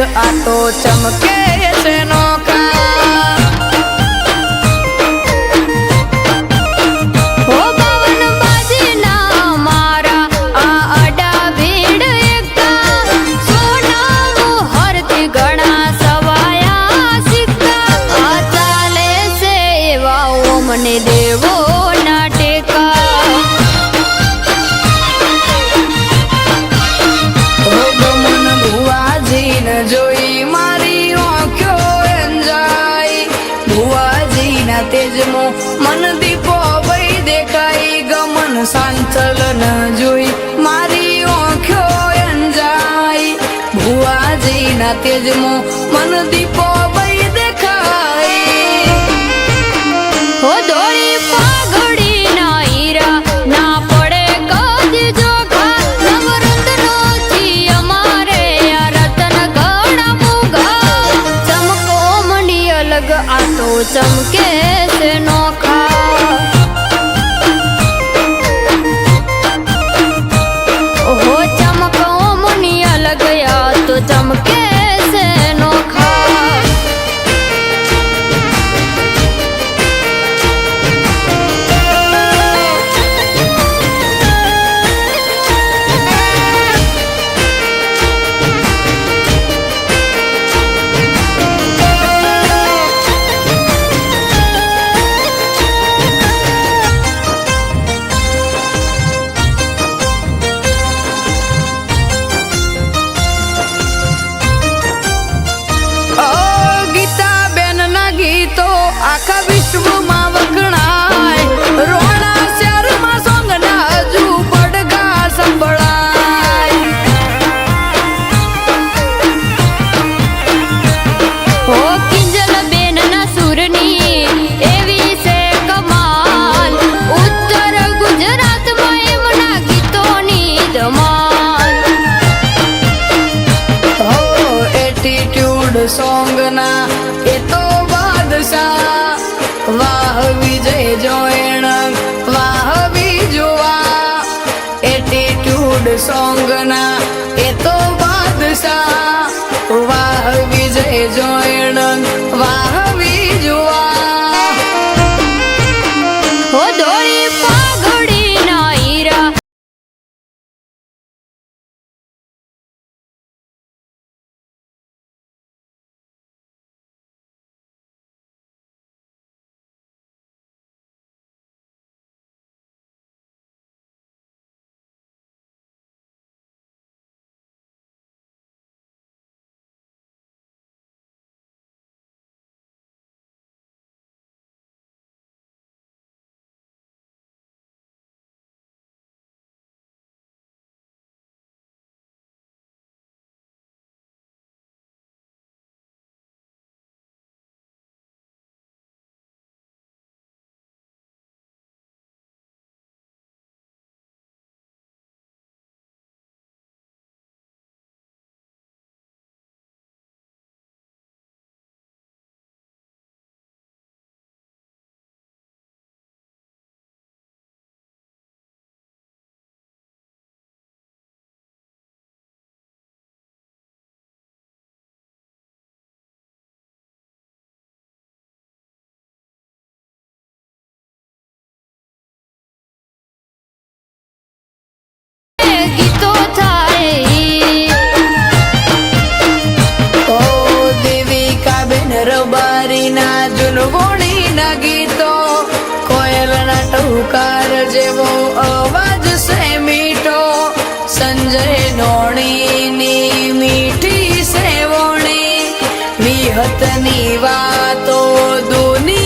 आ तो चमके से नोखा। મને દેવો ના ટેકા ગમન ભુવાજી ને જોઈ મારી આંખો અંજાઈ। ભુવાજી ના તેજમાં મન દીપો વઈ દેખાઈ। ગમન સાંચલ ન જોઈ મારી આંખો અંજાઈ। ભુવાજી ના તેજમાં મન દીપો વઈ દેખાઈ। હો દોડી પાઘડી ના હીરા ના પડે કદી જોખા। નવરત્નો થી અમારે આ રતન ઘણા મોઘા। ચમકો મંડી અલગ આ તો ચમકે છે નોખા। ઓહો ચમકો મંડી અલગ આ તો ચમકે છે નોખા। આખા વિશ્વમાં વખણાય। રોણા શહેરમાં સોંગના હજુ પડઘા સંભળાય। હો કિંજલ બેન ના સુરની એવી છે કમાલ। ઉત્તર ગુજરાતમાં એમના ગીતોની ધમાલ। હો એટીટ્યુડ સોંગના એ તો વાહ વિજય જોયણ વાહ વિજુવા। એટીટ્યુડ સોંગના એ તો બાદશાહ। વાહ વિજય જોયણ વાહ વિજુવા। હો દોડી પાઘડી ના હીરા ગીતો થાય। ઓ દેવિકા બેન રબારી ના જુનવણી ના ગીતો। કોયલના ટહુકાર જેવો અવાજ છે મીઠો। સંજય નોણીની મીઠી સેવણી। વિહતની વાતો દુનિયા